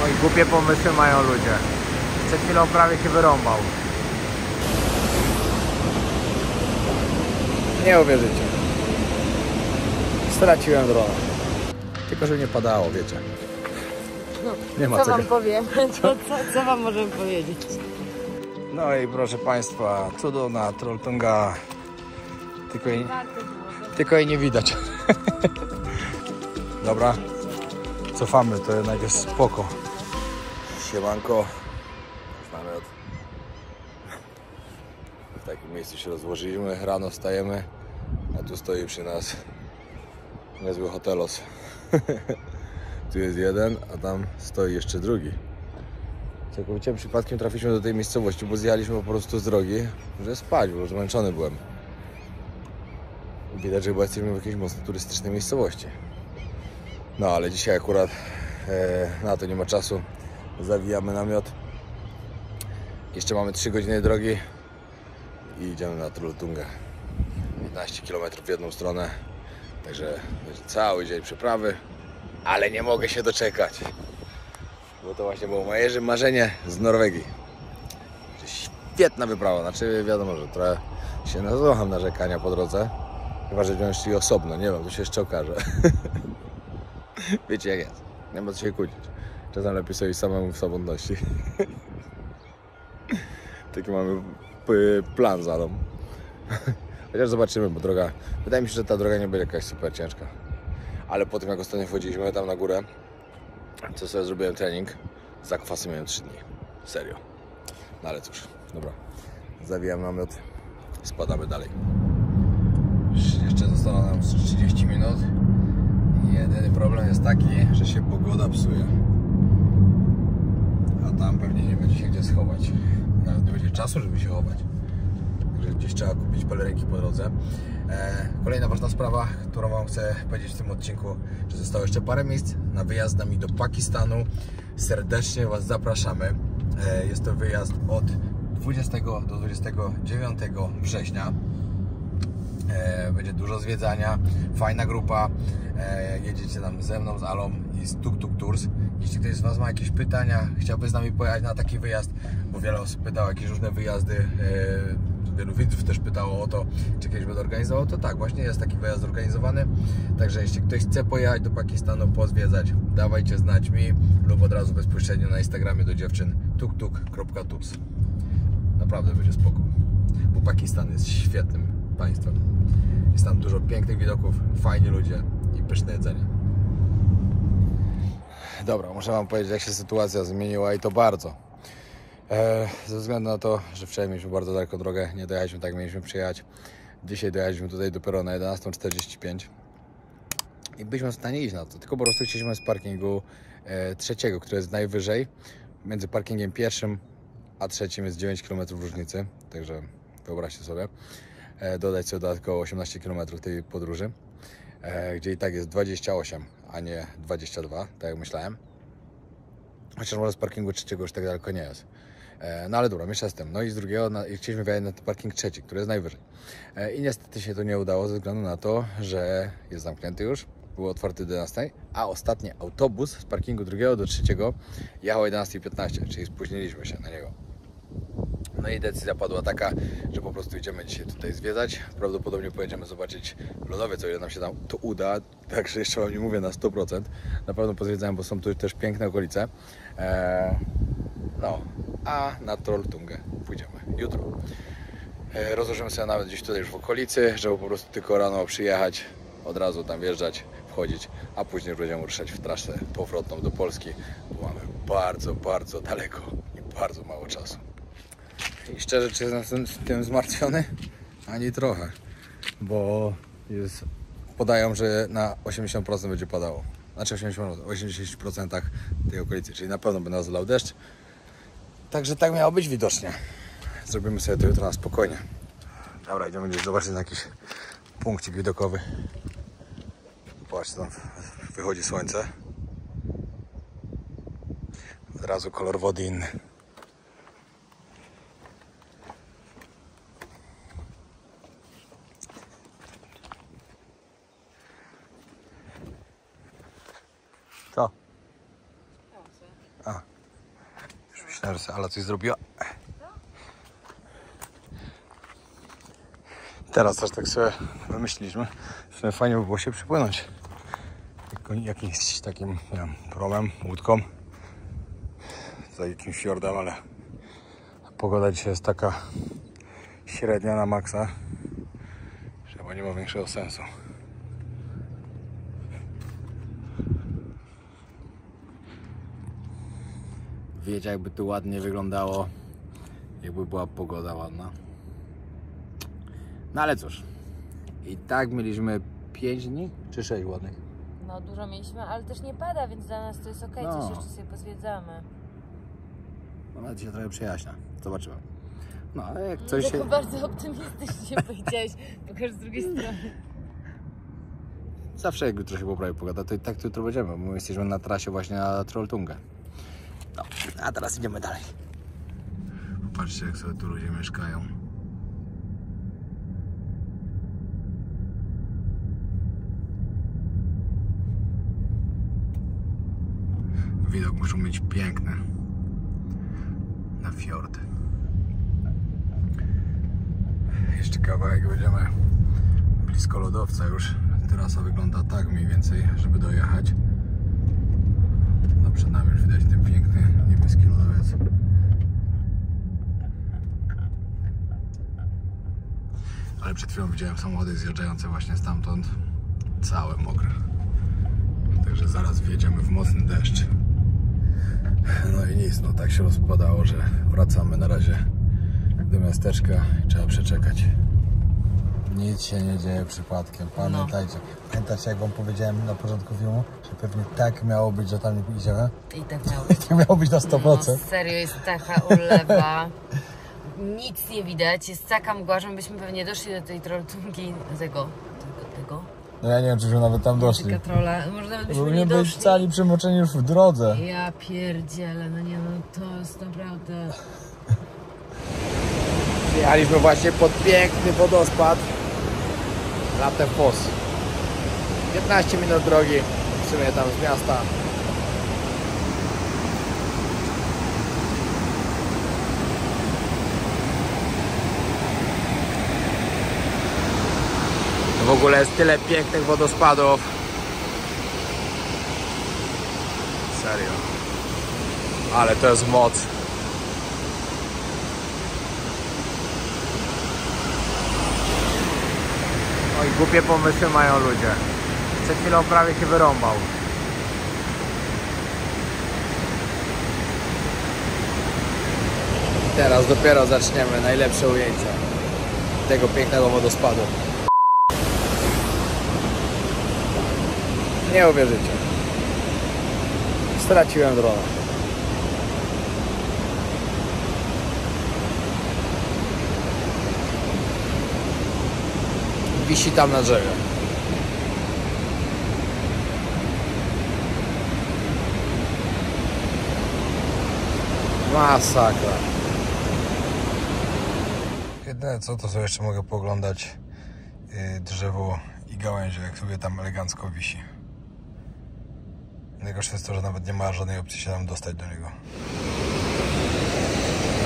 Oj, głupie pomysły mają ludzie. Przed chwilą prawie się wyrąbał. Nie uwierzycie. Straciłem drona. Tylko, że nie padało, wiecie. Nie ma co wam powiem? Co wam możemy powiedzieć? No i proszę Państwa, cudowna Trolltunga. Tylko jej nie widać. Dobra, cofamy, to jednak jest spoko. Siemanko. Namiot. W takim miejscu się rozłożyliśmy, rano wstajemy, a tu stoi przy nas niezły hotelos. Tu jest jeden, a tam stoi jeszcze drugi. Całkowicie przypadkiem trafiliśmy do tej miejscowości, bo zjechaliśmy po prostu z drogi, żeby spać, bo zmęczony byłem. Widać, że chyba jesteśmy w jakiejś mocno turystycznej miejscowości. No ale dzisiaj akurat na to nie ma czasu. Zawijamy namiot. Jeszcze mamy 3 godziny drogi i idziemy na Trolltungę. 15 km w jedną stronę. Także będzie cały dzień przeprawy, ale nie mogę się doczekać. Bo to właśnie było moje marzenie z Norwegii. Świetna wyprawa, znaczy wiadomo, że trochę się nasłucham narzekania po drodze. Chyba, że będziemy szli osobno, nie wiem, to się jeszcze okaże. Wiecie jak jest, nie ma co się kłócić. Czasem lepiej sobie samemu w samotności. Taki mamy plan za mną. Chociaż zobaczymy, bo droga... Wydaje mi się, że ta droga nie będzie jakaś super ciężka. Ale po tym, jak ostatnio wchodziliśmy tam na górę, co sobie zrobiłem trening, zakwasy miałem 3 dni. Serio. No ale cóż, dobra. Zawijam namiot, spadamy dalej. Jeszcze zostało nam 30 minut. Jedyny problem jest taki, że się pogoda psuje. A tam pewnie nie będzie się gdzie schować. Nawet nie będzie czasu, żeby się chować. Także gdzieś trzeba kupić pelerynki po drodze. Kolejna ważna sprawa, którą wam chcę powiedzieć w tym odcinku, że zostało jeszcze parę miejsc na wyjazd z nami do Pakistanu. Serdecznie was zapraszamy. Jest to wyjazd od 20 do 29 września. Będzie dużo zwiedzania, fajna grupa. Jedziecie tam ze mną, z Alą i z Tuk Tuk Tours. Jeśli ktoś z was ma jakieś pytania, chciałby z nami pojechać na taki wyjazd, bo wiele osób pytało o jakieś różne wyjazdy, wielu widzów też pytało o to, czy kiedyś będę organizował, to tak, właśnie jest taki wyjazd zorganizowany. Także jeśli ktoś chce pojechać do Pakistanu, pozwiedzać, dawajcie znać mi lub od razu bezpośrednio na Instagramie do dziewczyn tuktuk.tours. Naprawdę będzie spoko, bo Pakistan jest świetnym państwem. Jest tam dużo pięknych widoków, fajni ludzie i pyszne jedzenie. Dobra, muszę wam powiedzieć, jak się sytuacja zmieniła i to bardzo. Ze względu na to, że wczoraj mieliśmy bardzo daleką drogę, nie dojechaliśmy tak jak mieliśmy przyjechać. Dzisiaj dojechaliśmy tutaj dopiero na 11:45 i byliśmy w stanie iść na to, tylko po prostu chcieliśmy z parkingu trzeciego, który jest najwyżej. Między parkingiem pierwszym a trzecim jest 9 km różnicy, także wyobraźcie sobie. Dodać sobie dodatkowo 18 km tej podróży, gdzie i tak jest 28, a nie 22, tak jak myślałem. Chociaż może z parkingu trzeciego już tak daleko nie jest. No ale dobra, jeszcze z tym. No i z drugiego chcieliśmy wjechać na ten parking trzeci, który jest najwyżej. I niestety się to nie udało ze względu na to, że jest zamknięty już. Był otwarty do 11, a ostatni autobus z parkingu drugiego do trzeciego jechał o 11:15, czyli spóźniliśmy się na niego. No i decyzja padła taka, że po prostu idziemy dzisiaj tutaj zwiedzać. Prawdopodobnie pojedziemy zobaczyć lodowiec, o ile nam się tam to uda. Także jeszcze wam nie mówię na 100%. Na pewno pozwiedzałem, bo są tu też piękne okolice. No, a na Trolltungę pójdziemy jutro. Rozłożymy sobie nawet gdzieś tutaj już w okolicy, żeby po prostu tylko rano przyjechać, od razu tam wjeżdżać, wchodzić, a później będziemy ruszać w trasę powrotną do Polski, bo mamy bardzo, bardzo daleko i bardzo mało czasu. I szczerze, czy jestem z tym zmartwiony? Ani trochę, bo podają, że na 80% będzie padało. Znaczy 80% tej okolicy, czyli na pewno by nas zlał deszcz. Także tak miało być widocznie. Zrobimy sobie to jutro na spokojnie. Dobra, idziemy gdzieś zobaczyć na jakiś punkcik widokowy. Patrzcie, tam wychodzi słońce. Od razu kolor wody inny. Co? A, już myślałem, że Ala coś zrobiła. Teraz też tak sobie wymyśliliśmy, że fajnie by było się przypłynąć jakimś takim, nie wiem, promem, łódką za jakimś fiordem, ale pogoda dzisiaj jest taka średnia na maksa, że chyba nie ma większego sensu. Wiecie, jakby tu ładnie wyglądało, jakby była pogoda ładna. No ale cóż, i tak mieliśmy 5 dni czy 6 ładnych? No dużo mieliśmy, ale też nie pada, więc dla nas to jest okej. No. Coś jeszcze sobie pozwiedzamy. No nawet się trochę przejaśnia, zobaczymy. No ale jak coś się... Tylko bardzo optymistycznie powiedziałeś, pokaż z drugiej strony. Zawsze jak jutro się poprawi pogoda, to i tak jutro będziemy, bo my jesteśmy na trasie właśnie na Trolltungę. No, a teraz idziemy dalej. Popatrzcie, jak sobie tu ludzie mieszkają. Widok muszą być piękny na fiord. Jeszcze kawałek, będziemy blisko lodowca już. Trasa wygląda tak mniej więcej, żeby dojechać. No przed nami już widać ten piękny niebieski lodowiec. Ale przed chwilą widziałem samochody zjeżdżające właśnie stamtąd, całe mokre. Także zaraz wjedziemy w mocny deszcz. No i nic, no tak się rozpadało, że wracamy na razie do miasteczka i trzeba przeczekać. Nic się nie dzieje przypadkiem, pamiętajcie. Pamiętacie, jak wam powiedziałem na początku filmu, że pewnie tak miało być, że tam nie idziemy? I tak miało być. Tak miało być na 100%. No, serio, jest taka ulewa. Nic nie widać, jest taka mgła, że byśmy pewnie doszli do tej Trolltungi, tego. No ja nie wiem, czyśmy nawet tam doszli. Taka trolla, może nawet byśmy Powinni nie być doszli. cali przemoczeni już w drodze. Ja pierdzielę, no nie no, to jest naprawdę... Jechaliśmy właśnie pod piękny wodospad Latte Foss. 15 minut drogi, w sumie tam z miasta. W ogóle jest tyle pięknych wodospadów. Serio. Ale to jest moc. No i głupie pomysły mają ludzie. Przed chwilą prawie się wyrąbał. Teraz dopiero zaczniemy najlepsze ujęcia tego pięknego wodospadu. Nie uwierzycie. Straciłem drona. Wisi tam na drzewie. Masakra. Jedyne co, to sobie jeszcze mogę pooglądać drzewo i gałęzie, jak sobie tam elegancko wisi. Najgorsze jest to, że nawet nie ma żadnej opcji się tam dostać do niego.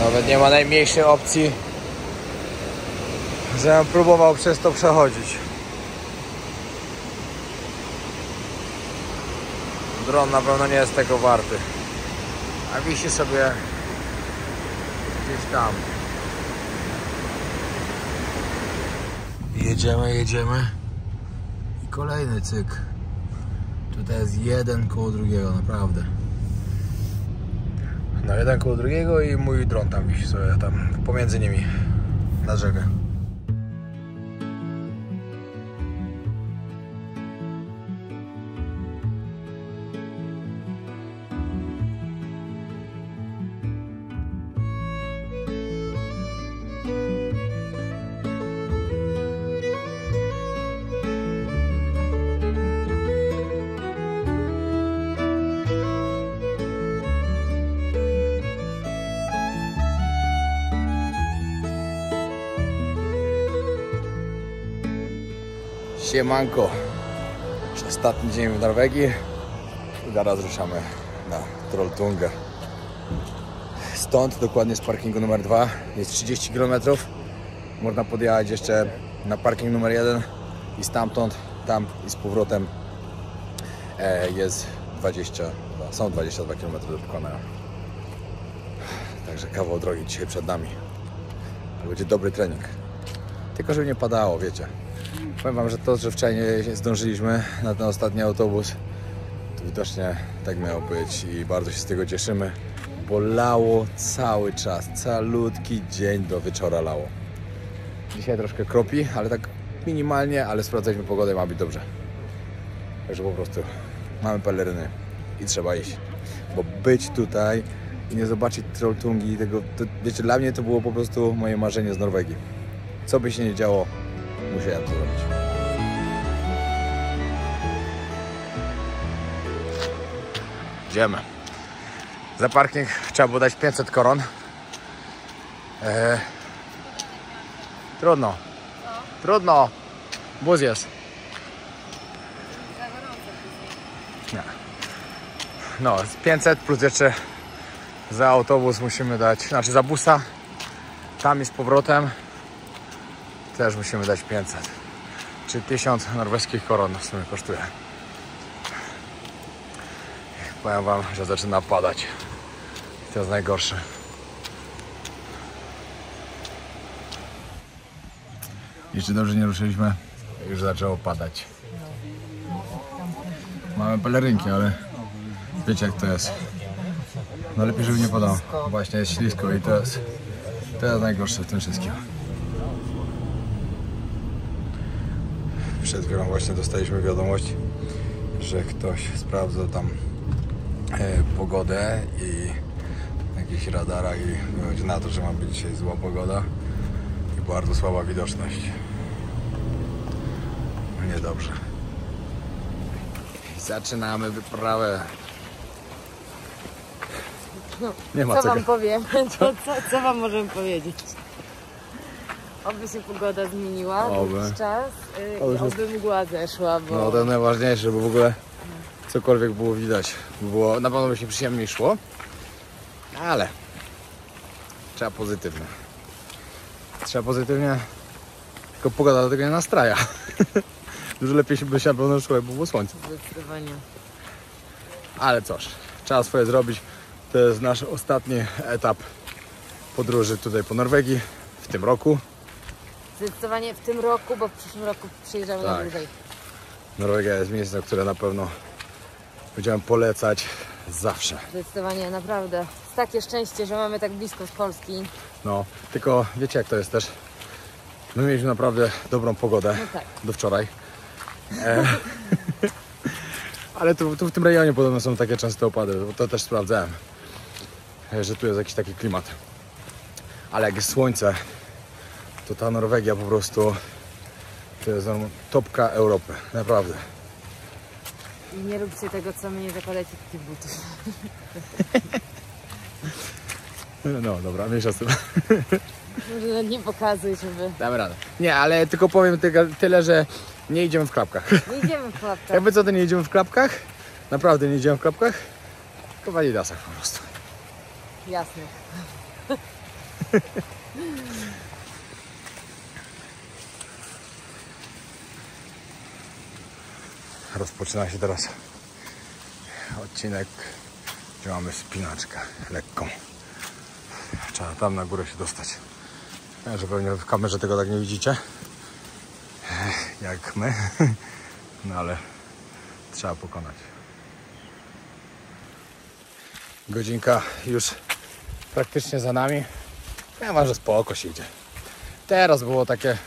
Nawet nie ma najmniejszej opcji, żebym próbował przez to przechodzić. Dron na pewno nie jest tego warty. A wisi sobie gdzieś tam. Jedziemy. I kolejny cyk. Tutaj jest jeden koło drugiego, naprawdę. No jeden koło drugiego i mój dron tam wisi sobie tam pomiędzy nimi na drzewie. Siemanko, ostatni dzień w Norwegii i zaraz ruszamy na Trolltungę. Stąd, dokładnie z parkingu numer 2, jest 30 km. Można podjechać jeszcze na parking numer 1 i stamtąd, tam i z powrotem jest 22 km do pokonania. Także kawał drogi dzisiaj przed nami. To będzie dobry trening. Tylko żeby nie padało, wiecie. Powiem wam, że to, że wczoraj nie zdążyliśmy na ten ostatni autobus, to widocznie tak miało być i bardzo się z tego cieszymy, bo lało cały czas, calutki dzień do wieczora lało. Dzisiaj troszkę kropi, ale tak minimalnie, ale sprawdzaliśmy pogodę i ma być dobrze. Także po prostu mamy peleryny i trzeba iść, bo być tutaj i nie zobaczyć Trolltungi i tego, to, wiecie, dla mnie to było po prostu moje marzenie z Norwegii. Co by się nie działo, musiałem to zrobić. Idziemy. Za parking trzeba było dać 500 koron. Trudno. Trudno. Bus jest. Nie. No, z 500 plus jeszcze za autobus musimy dać, znaczy za busa, tam i z powrotem też musimy dać 500. Czyli 1000 norweskich koron w sumie kosztuje. Powiem wam, że zaczyna padać. To jest najgorsze. Jeszcze dobrze nie ruszyliśmy, już zaczęło padać. Mamy pelerynki, ale wiecie jak to jest. No lepiej, żeby nie padał. Właśnie jest ślisko i to jest najgorsze w tym wszystkim. Przed chwilą właśnie dostaliśmy wiadomość, że ktoś sprawdzał tam pogodę i na jakichś radarach i wychodzi na to, że ma być dzisiaj zła pogoda i bardzo słaba widoczność. Niedobrze. Zaczynamy wyprawę. Nie ma co co wam powiem? Co wam możemy powiedzieć? Oby się pogoda zmieniła jakiś czas i oby mgła zeszła, bo... No to jest najważniejsze, żeby w ogóle cokolwiek było widać. Było, na pewno by się przyjemniej szło, ale trzeba pozytywnie. Trzeba pozytywnie, tylko pogoda do tego nie nastraja. Dużo lepiej by się na pewno szło, jakby było słońce. Zdecydowanie. Ale cóż, trzeba swoje zrobić. To jest nasz ostatni etap podróży tutaj po Norwegii w tym roku. Zdecydowanie w tym roku, bo w przyszłym roku przyjeżdżamy na dłużej. Norwegia jest miejscem, które na pewno będziemy polecać zawsze. Zdecydowanie, naprawdę. Jest takie szczęście, że mamy tak blisko z Polski. No, tylko wiecie jak to jest też. My mieliśmy naprawdę dobrą pogodę do wczoraj. Ale tu w tym rejonie podobno są takie częste opady, bo to też sprawdzałem, że tu jest jakiś taki klimat. Ale jak jest słońce, to ta Norwegia po prostu to jest topka Europy, naprawdę. I nie róbcie tego, co my, nie zakładajcie takich butów. No dobra, mniejsza z tym. Może nie pokazuj, żeby... Damy radę. Nie, ale tylko powiem tyle, że nie idziemy w klapkach. Nie idziemy w klapkach. Jakby co, to nie idziemy w klapkach. Naprawdę nie idziemy w klapkach. Tylko w adidasach po prostu. Jasne. Rozpoczyna się teraz odcinek, gdzie mamy spinaczkę lekką. Trzeba tam na górę się dostać. Ja, że pewnie w kamerze tego tak nie widzicie, jak my, no ale trzeba pokonać. Godzinka już praktycznie za nami. Ja mam, że spoko się idzie. Teraz było takie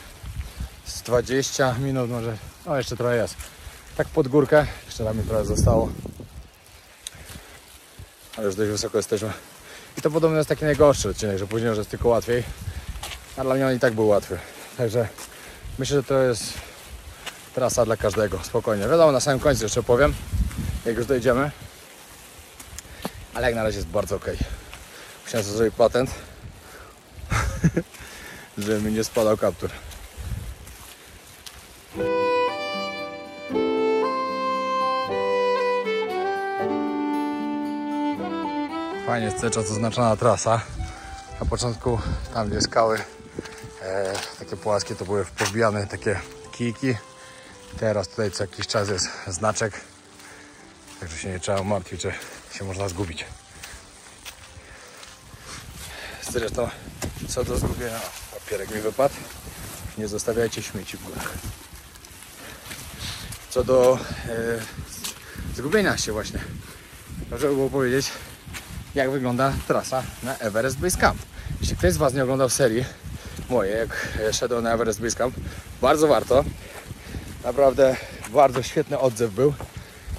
z 20 minut, może, no jeszcze trochę jest. Tak pod górkę, jeszcze nam trochę zostało. Ale już dość wysoko jesteśmy. I to podobno jest taki najgorszy odcinek, że później już jest tylko łatwiej. A dla mnie on i tak był łatwy. Także myślę, że to jest trasa dla każdego, spokojnie. Wiadomo, na samym końcu jeszcze powiem, jak już dojdziemy. Ale jak na razie jest bardzo ok. Musiałem sobie zrobić patent, żeby mi nie spadał kaptur. Fajnie jest cały czas oznaczona trasa. Na początku tam gdzie skały takie płaskie to były powbijane takie kijki. Teraz tutaj co jakiś czas jest znaczek. Także się nie trzeba martwić, że się można zgubić. Zresztą co do zgubienia, papierek mi wypadł. Nie zostawiajcie śmieci w górach. Co do zgubienia się właśnie, można by było powiedzieć, jak wygląda trasa na Everest Base Camp. Jeśli ktoś z Was nie oglądał serii mojej, jak szedłem na Everest Base Camp, bardzo warto. Naprawdę bardzo świetny odzew był.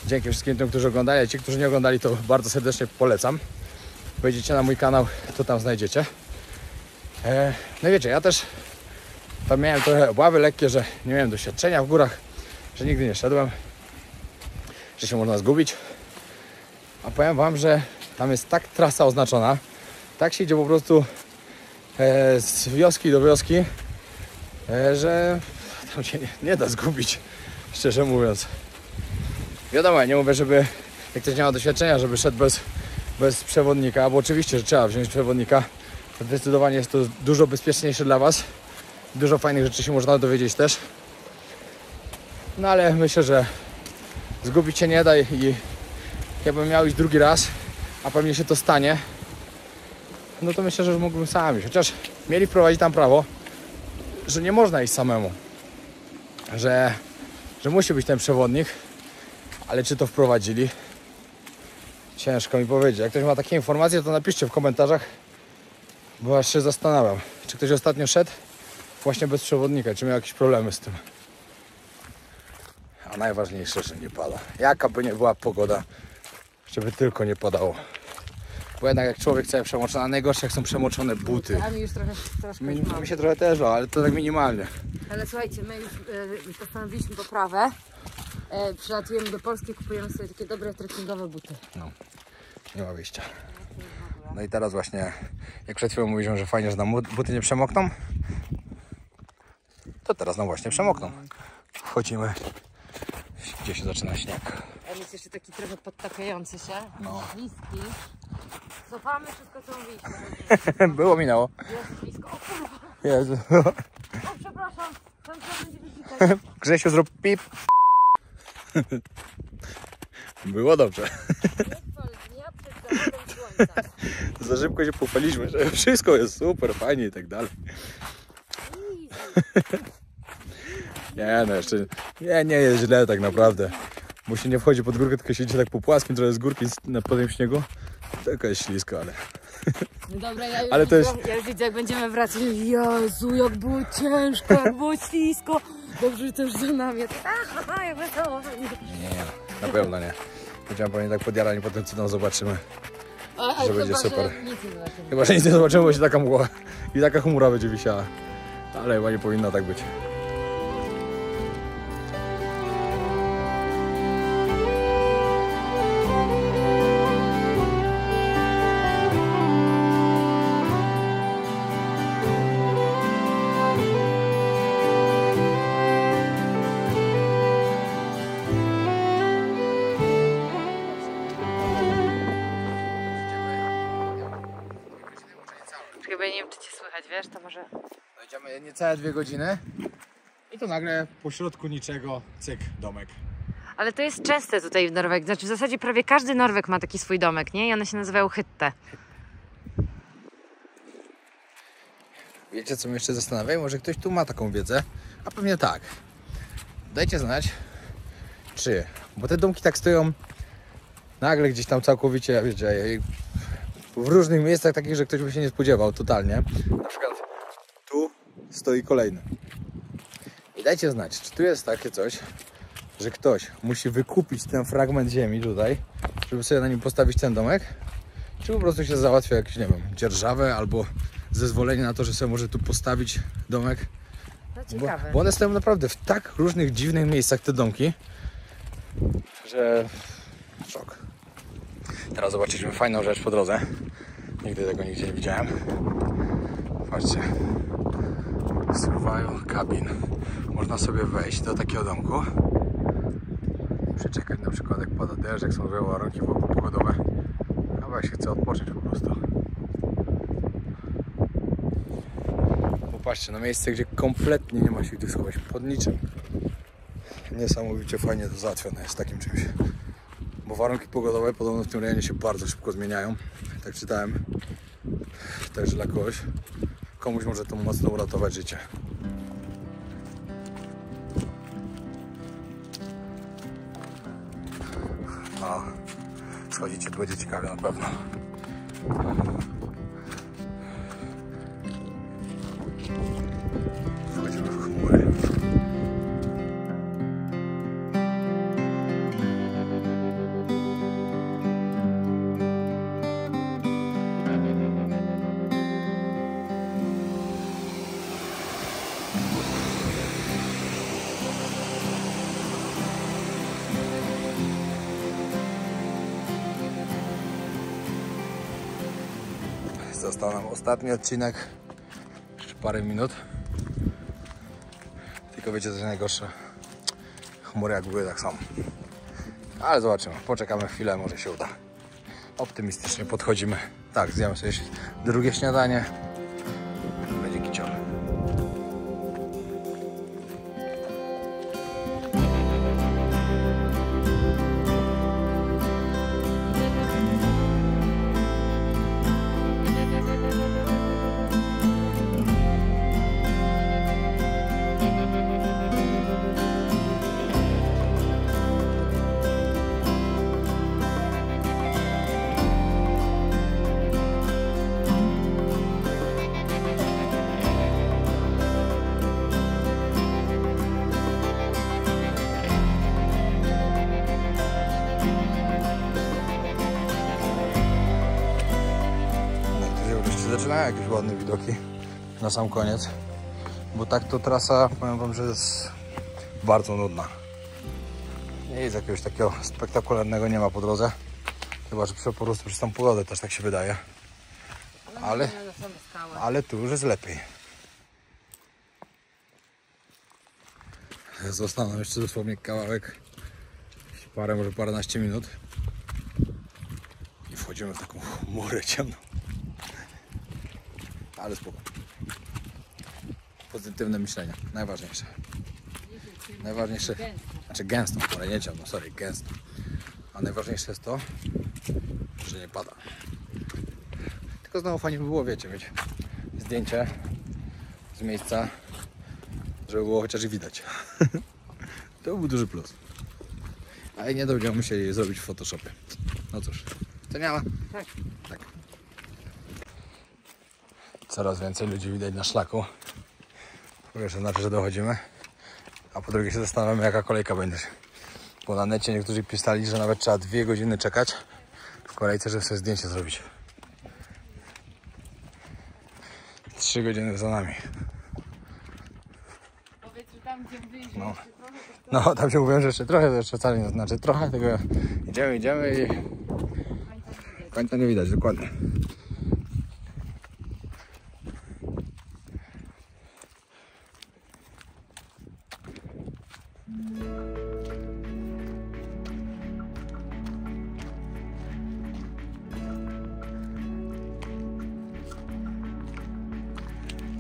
Dzięki wszystkim tym, którzy oglądali, a ci, którzy nie oglądali, to bardzo serdecznie polecam. Wejdziecie na mój kanał, to tam znajdziecie. No wiecie, ja też tam miałem trochę obawy lekkie, że nie miałem doświadczenia w górach, że nigdy nie szedłem, że się można zgubić. A powiem Wam, że tam jest tak trasa oznaczona, tak się idzie po prostu z wioski do wioski, że tam się nie da zgubić, szczerze mówiąc. Wiadomo, ja nie mówię, żeby jak ktoś nie ma doświadczenia, żeby szedł bez przewodnika, bo oczywiście, że trzeba wziąć przewodnika. Zdecydowanie jest to dużo bezpieczniejsze dla Was. Dużo fajnych rzeczy się można dowiedzieć też. No ale myślę, że zgubić się nie da i jakbym miał iść drugi raz, a pewnie się to stanie, no to myślę, że już mógłbym sam iść. Chociaż mieli wprowadzić tam prawo, że nie można iść samemu. Że musi być ten przewodnik. Ale czy to wprowadzili? Ciężko mi powiedzieć. Jak ktoś ma takie informacje, to napiszcie w komentarzach, bo aż się zastanawiam, czy ktoś ostatnio szedł właśnie bez przewodnika, czy miał jakieś problemy z tym. A najważniejsze, że nie pada. Jaka by nie była pogoda, żeby tylko nie padało. Bo jednak jak człowiek cały przemoczony, a najgorsze jak są przemoczone buty. A mi już troszkę Mi się trochę też, ale to tak minimalnie. Ale słuchajcie, my już postanowiliśmy poprawę. Przylatujemy do Polski, kupujemy sobie takie dobre trekkingowe buty. No, nie ma wyjścia. No i teraz właśnie, jak przed chwilą mówiliśmy, że fajnie, że nam buty nie przemokną, to teraz nam właśnie przemokną. Wchodzimy, gdzie się zaczyna śnieg. A jest jeszcze taki trochę podtapiający się, no. Niski. Cofamy wszystko, co mówiliśmy. Było, minęło. Jest blisko. O kurwa! Jezu. O, przepraszam. Ten co będzie wysikać. Grzesiu, zrób pip. Było dobrze. Dnia przed zachodem słońca. Za szybko się pochwaliśmy, że wszystko jest super, fajnie i tak dalej. Nie, no jeszcze nie jest źle tak naprawdę. Bo się nie wchodzi pod górkę, tylko się idzie tak po płaskim, trochę z górki po tym śniegu. Taka jest ślisko, ale... No dobra, ja już, ale to jest... ja już widzę, jak będziemy wracać. Jezu, jak było ciężko, jak było ślisko. Dobrze, że to już za nami. Jak wesoło. Nie, na pewno nie. Będziemy pewnie tak podjarani po tym, co tam zobaczymy. Że będzie super. Że nic nie zobaczymy. Chyba, że nic nie zobaczymy, bo się taka mgła i taka chmura będzie wisiała. Ale chyba nie powinno tak być. Chyba nie wiem, czy cię słychać, wiesz, to może... Dojdziemy niecałe 2 godziny i to nagle pośrodku niczego, cyk, domek. Ale to jest częste tutaj w Norwegii. Znaczy w zasadzie prawie każdy Norweg ma taki swój domek, nie? I one się nazywają hytte. Wiecie, co mnie jeszcze zastanawia? Może ktoś tu ma taką wiedzę? A pewnie tak. Dajcie znać, czy... Bo te domki tak stoją nagle gdzieś tam całkowicie, wiecie, w różnych miejscach takich, że ktoś by się nie spodziewał totalnie. Na przykład tu stoi kolejny. I dajcie znać, czy tu jest takie coś, że ktoś musi wykupić ten fragment ziemi tutaj, żeby sobie na nim postawić ten domek, czy po prostu się załatwia jakieś, nie wiem, dzierżawę albo zezwolenie na to, że sobie może tu postawić domek. To ciekawe. Bo one stoją naprawdę w tak różnych dziwnych miejscach, te domki, że szok. Teraz zobaczyliśmy fajną rzecz po drodze. Nigdy tego nigdzie nie widziałem. Patrzcie. Survival cabin. Można sobie wejść do takiego domku. Przeczekać na przykład jak pada deszcz, jak są złe warunki pogodowe. kawałek się chce odpocząć po prostu. Popatrzcie, na miejsce, gdzie kompletnie nie ma się gdzie schować, pod niczym. Niesamowicie fajnie to załatwione jest takim czymś. Bo warunki pogodowe podobno w tym rejonie się bardzo szybko zmieniają. Tak czytałem. Także dla komuś może to mocno uratować życie. No, schodzicie, tu będzie ciekawie na pewno. Wchodzimy w chmury. Został nam ostatni odcinek, jeszcze parę minut. Tylko wiecie, co jest najgorsze, chmury jak były, tak samo. Ale zobaczymy, poczekamy chwilę, może się uda. Optymistycznie podchodzimy. Tak, zjemy sobie drugie śniadanie. Będzie kicior. Zaczynają jakieś ładne widoki na sam koniec, bo tak to trasa, powiem wam, że jest bardzo nudna. Nie jest jakiegoś takiego spektakularnego, nie ma po drodze, chyba że po prostu przez tą pogodę też tak się wydaje, ale tu już jest lepiej. Został nam jeszcze dosłownie kawałek, może paręnaście minut i wchodzimy w taką chmurę ciemną. Ale spoko. Pozytywne myślenie, najważniejsze. Najważniejsze, znaczy gęstą, ale nie ciemno, sorry, gęstą. A najważniejsze jest to, że nie pada. Tylko znowu fajnie by było, wiecie, mieć zdjęcie z miejsca, żeby było chociaż widać. To był duży plus. Ale nie będziemy musieli je zrobić w Photoshopie. No cóż, Wspaniała? Tak. Tak. Coraz więcej ludzi widać na szlaku. Po pierwsze znaczy, że dochodzimy, a po drugie się zastanawiamy, jaka kolejka będzie. Bo na necie niektórzy pisali, że nawet trzeba 2 godziny czekać w kolejce, żeby sobie zdjęcie zrobić. 3 godziny za nami. Powiedz, że tam gdzie wyjdzie no. jeszcze trochę, to... No, tam się mówiłem, że jeszcze trochę, to jeszcze wcale nie znaczy trochę, tylko idziemy i końca nie widać, dokładnie.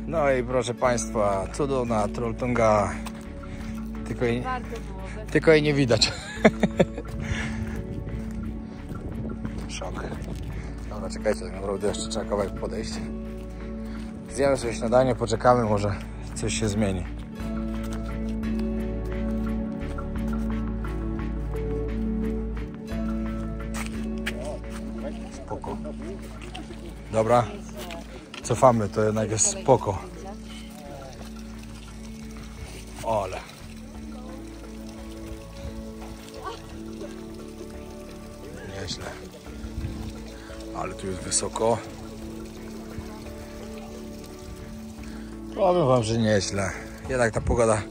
No i proszę Państwa, cudowna Trolltunga, tylko jej nie widać. Szok. Dobra, czekajcie, tak naprawdę jeszcze trzeba kawałek podejść. Zjemy sobie śniadanie, poczekamy, może coś się zmieni. Spoko. Dobra. Cofamy, to jednak jest spoko. Ole. Nieźle. Ale tu jest wysoko. Powiem wam, że nieźle. Jednak ta pogoda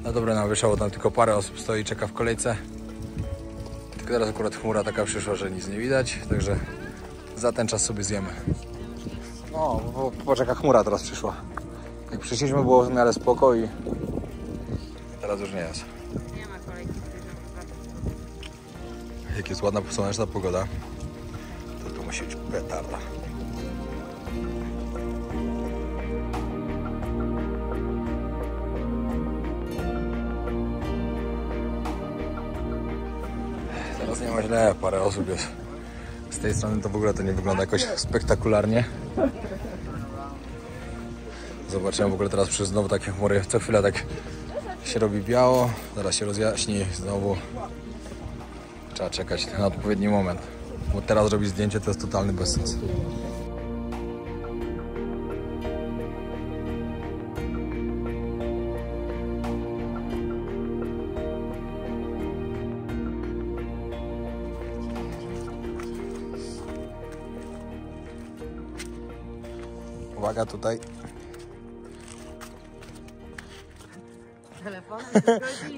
na dobre nam wyszła, bo tam tylko parę osób stoi i czeka w kolejce. Tylko teraz akurat chmura taka przyszła, że nic nie widać, także za ten czas sobie zjemy. No, bo popatrz jaka chmura teraz przyszła. Jak przyszliśmy, było w miarę spoko i teraz już nie jest. Nie ma kolejki. Jak jest ładna, słoneczna pogoda, to tu musi być petarda. Teraz nie ma źle, parę osób jest. Z tej strony to w ogóle to nie wygląda jakoś spektakularnie. Zobaczyłem w ogóle teraz przez znowu takie chmury. Co chwilę tak się robi biało, zaraz się rozjaśni znowu. Trzeba czekać na odpowiedni moment, bo teraz robić zdjęcie to jest totalny bezsens. Uwaga tutaj.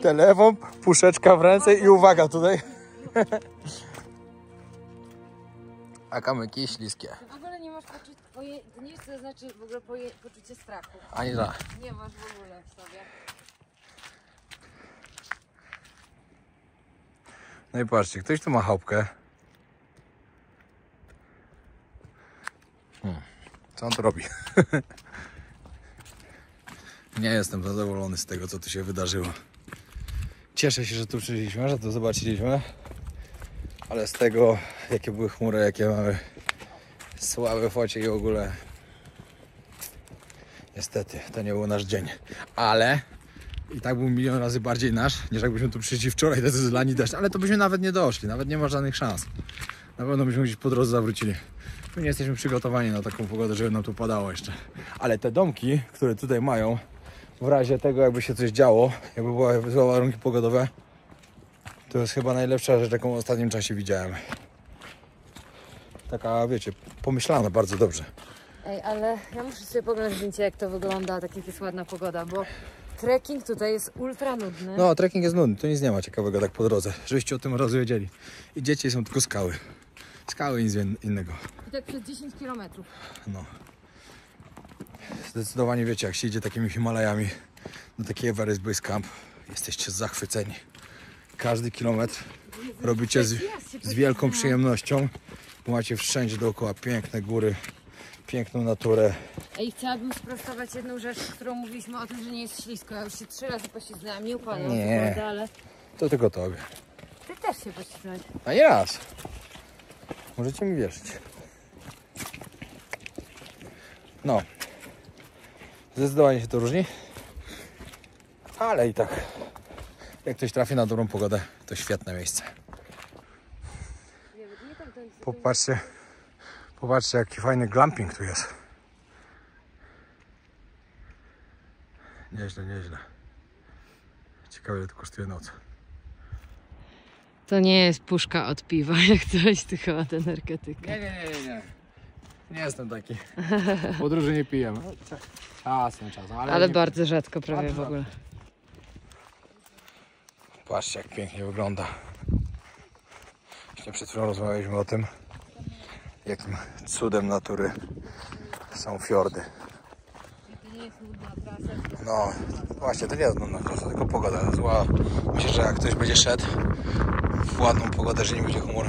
Telefon, puszeczka w ręce i uwaga tutaj. A kamyki śliskie. W ogóle nie masz to nie wiesz, co to znaczy w ogóle poczucie strachu. Ani za. Nie masz w ogóle w sobie. No i patrzcie, ktoś tu ma chałupkę. Co on tu robi? Nie jestem zadowolony z tego, co tu się wydarzyło. Cieszę się, że tu przyszliśmy, że to zobaczyliśmy. Ale z tego, jakie były chmury, jakie mamy słabe focie i w ogóle... Niestety, to nie był nasz dzień. Ale i tak był milion razy bardziej nasz, niż jakbyśmy tu przyszli wczoraj, to jest zlani deszcz. Ale to byśmy nawet nie doszli, nawet nie ma żadnych szans. Na pewno byśmy gdzieś po drodze zawrócili. My nie jesteśmy przygotowani na taką pogodę, żeby nam tu padało jeszcze. Ale te domki, które tutaj mają, w razie tego, jakby się coś działo, jakby były złe warunki pogodowe, to jest chyba najlepsza rzecz, jaką w ostatnim czasie widziałem. Taka, wiecie, pomyślana bardzo dobrze. Ej, ale ja muszę sobie poglądać zdjęcie, jak to wygląda, tak jak jest ładna pogoda, bo trekking tutaj jest ultra nudny. No, trekking jest nudny, tu nic nie ma ciekawego tak po drodze, żebyście o tym razu wiedzieli. I dzieci są tylko skały. Skały i nic innego. I tak przez 10 km. No. Zdecydowanie wiecie, jak się idzie takimi Himalajami na taki Everest Base Camp, jesteście zachwyceni. Każdy kilometr robicie z wielką przyjemnością, bo macie wszędzie dookoła piękne góry, piękną naturę. Ej, chciałabym sprostować jedną rzecz, którą mówiliśmy o tym, że nie jest ślisko. Ja już się 3 razy poślizgnęłam, nie upadłam, Nie. ale To tylko tobie. ty też się poślizgnąłeś. A nie raz. Możecie mi wierzyć. No. Zdecydowanie się to różni. Ale i tak, jak ktoś trafi na dobrą pogodę, to świetne miejsce. Popatrzcie, popatrzcie, jaki fajny glamping tu jest. Nieźle, nieźle. Ciekawe, ile to kosztuje noc. To nie jest puszka od piwa, jak coś, tylko od energetyki. Nie. Nie jestem taki. Podróży nie pijemy. Czasem. Ale bardzo rzadko, prawie Bardzo w ogóle. Patrzcie, jak pięknie wygląda. Właśnie przed chwilą rozmawialiśmy o tym, jakim cudem natury są fiordy. No, właśnie, to nie jest nudna trasa, tylko pogoda zła. Myślę, że jak ktoś będzie szedł w ładną pogodę, że nie będzie chmur,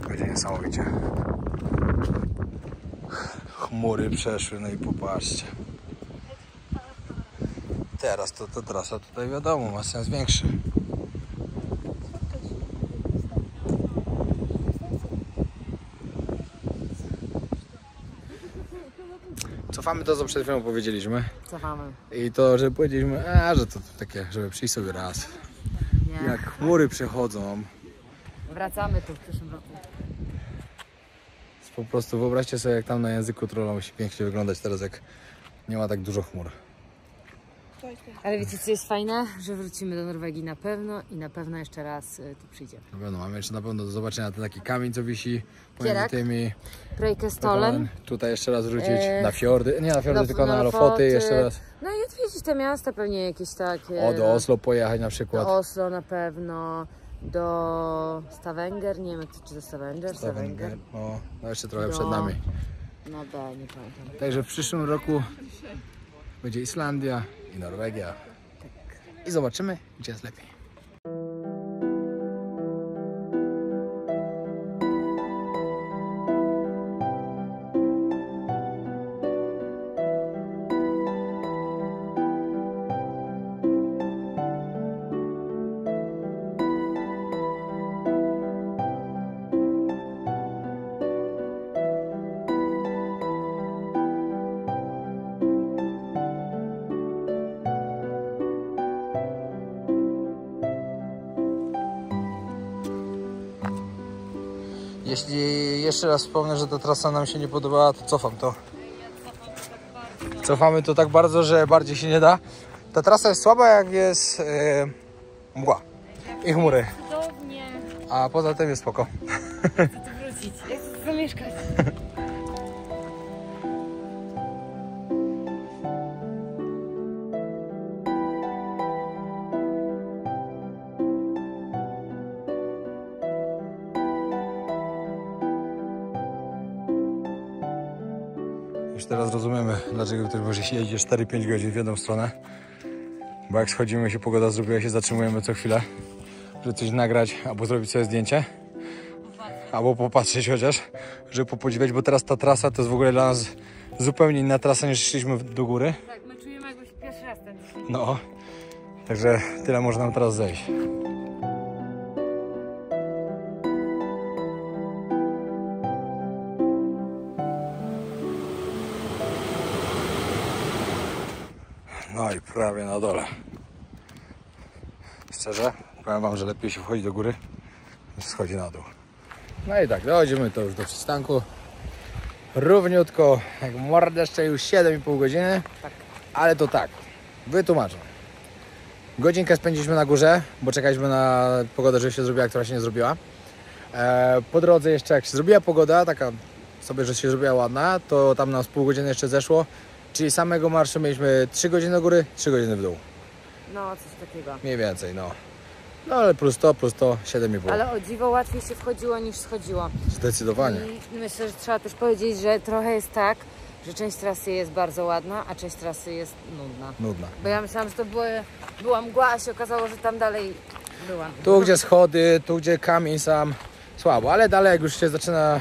będzie niesamowicie. Chmury przeszły, no i popatrzcie. Teraz to trasa tutaj wiadomo, ma sens większy. Cofamy to, co przed chwilą powiedzieliśmy. Cofamy. I to, że powiedzieliśmy, że to takie, żeby przyjść sobie raz. Nie. Jak chmury przechodzą. Wracamy tu w przyszłym roku. Po prostu wyobraźcie sobie, jak tam na języku trolla musi pięknie wyglądać teraz, jak nie ma tak dużo chmur. Ale wiecie, co jest fajne? Że wrócimy do Norwegii na pewno i na pewno jeszcze raz tu przyjdziemy. Na pewno, mamy jeszcze na pewno do zobaczenia ten taki kamień, co wisi pomiędzy Kierak. tymi. Preikestolen. Tutaj jeszcze raz wrócić na fiordy, nie na fiordy, tylko na Lofoty. Lofoty jeszcze raz. No i odwiedzić te miasta pewnie jakieś takie. O, do Oslo pojechać na przykład. Do Oslo na pewno. Do Stavanger, nie wiem czy to Stavanger. No jeszcze trochę przed nami. No B, nie pamiętam. Także w przyszłym roku będzie Islandia i Norwegia. I zobaczymy, gdzie jest lepiej. Jeśli jeszcze raz wspomnę, że ta trasa nam się nie podobała, to cofam to. Cofamy to tak bardzo, że bardziej się nie da. Ta trasa jest słaba, jak jest mgła i chmury. Cudownie. A poza tym jest spoko. Chcę tu wrócić. Ja chcę tu zamieszkać. Już teraz rozumiemy, dlaczego ktoś może się jeździ 4-5 godzin w jedną stronę. Bo jak schodzimy się, pogoda zrobiła, się zatrzymujemy co chwilę, żeby coś nagrać, albo zrobić sobie zdjęcie, albo popatrzeć chociaż, żeby popodziwiać, bo teraz ta trasa to jest w ogóle dla nas zupełnie inna trasa niż szliśmy do góry. Tak, my czujemy jakbyś pierwszy raz ten dzisiaj. No, także tyle może nam teraz zejść. No i prawie na dole. Szczerze, powiem wam, że lepiej się wchodzi do góry niż schodzi na dół. No i tak, dochodzimy to już do przystanku. Równiutko, jak mordeszcze, już 7,5 godziny. Tak. Ale to tak, wytłumaczę. Godzinkę spędziliśmy na górze, bo czekaliśmy na pogodę, żeby się zrobiła, która się nie zrobiła. Po drodze jeszcze jak się zrobiła pogoda, taka sobie, że się zrobiła ładna, to tam nam z pół godziny jeszcze zeszło. Czyli samego marszu mieliśmy 3 godziny do góry, 3 godziny w dół. No, coś takiego. Mniej więcej, no. No ale plus to, 7,5. Ale o dziwo łatwiej się wchodziło niż schodziło. Zdecydowanie. I myślę, że trzeba też powiedzieć, że trochę jest tak, że część trasy jest bardzo ładna, a część trasy jest nudna. Nudna. Bo ja myślałam, że to była mgła, a się okazało, że tam dalej była. Tu gdzie schody, tu gdzie kamień sam, słabo. Ale dalej jak już się zaczyna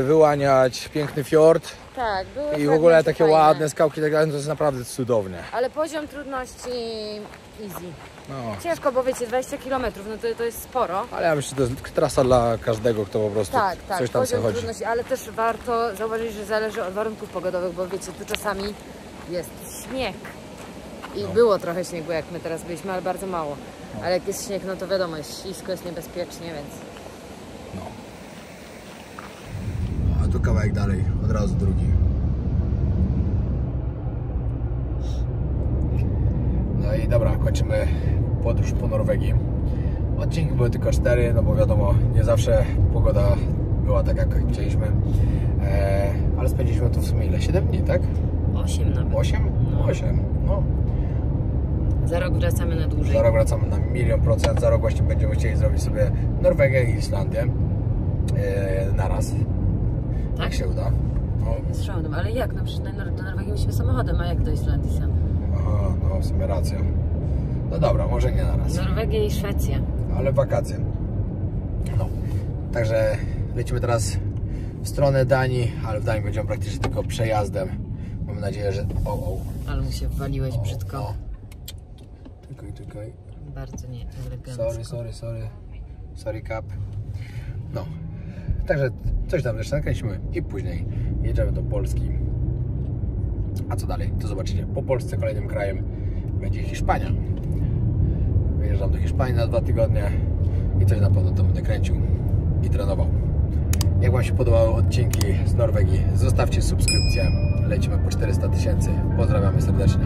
wyłaniać piękny fiord Tak, były i w ogóle fragmenty takie fajne. ładne skałki i tak dalej, to jest naprawdę cudownie. Ale poziom trudności easy. No. Ciężko, bo wiecie, 20 km, no to jest sporo. Ale ja myślę, że to jest trasa dla każdego, kto po prostu Tak, coś tam sobie poziom chodzi. trudności, ale też warto zauważyć, że zależy od warunków pogodowych, bo wiecie, tu czasami jest śnieg. I było trochę śniegu, jak my teraz byliśmy, ale bardzo mało. Ale jak jest śnieg, no to wiadomo, jest ślisko, jest niebezpiecznie, więc... No. A tu kawałek dalej, od razu drugi. No i dobra, kończymy podróż po Norwegii. Odcinki były tylko 4, no bo wiadomo, nie zawsze pogoda była tak, jak chcieliśmy. Ale spędziliśmy tu w sumie ile? 7 dni, tak? 8 nawet. 8? No. 8, no. Za rok wracamy na dłużej. Za rok wracamy na 100%. Za rok właśnie będziemy chcieli zrobić sobie Norwegię i Islandię naraz. Tak? Jak się uda. No. Z szałdem, ale jak? No przecież do Norwegii musimy samochodem, a jak do Islandii sam? Aha, no w sumie racja. No dobra, może nie naraz. Norwegia i Szwecja. Ale wakacje. No. Także lecimy teraz w stronę Danii, ale w Danii będziemy praktycznie tylko przejazdem. Mam nadzieję, że... Ale mu się waliłeś brzydko. O. Czekaj. Bardzo nie elegancko. Sorry cap. No. Także coś tam jeszcze nakręcimy i później jedziemy do Polski. A co dalej? To zobaczycie. Po Polsce kolejnym krajem będzie Hiszpania. Wyjeżdżam do Hiszpanii na 2 tygodnie i coś na pewno to będę kręcił i trenował. Jak wam się podobały odcinki z Norwegii, zostawcie subskrypcję. Lecimy po 400 000. Pozdrawiamy serdecznie.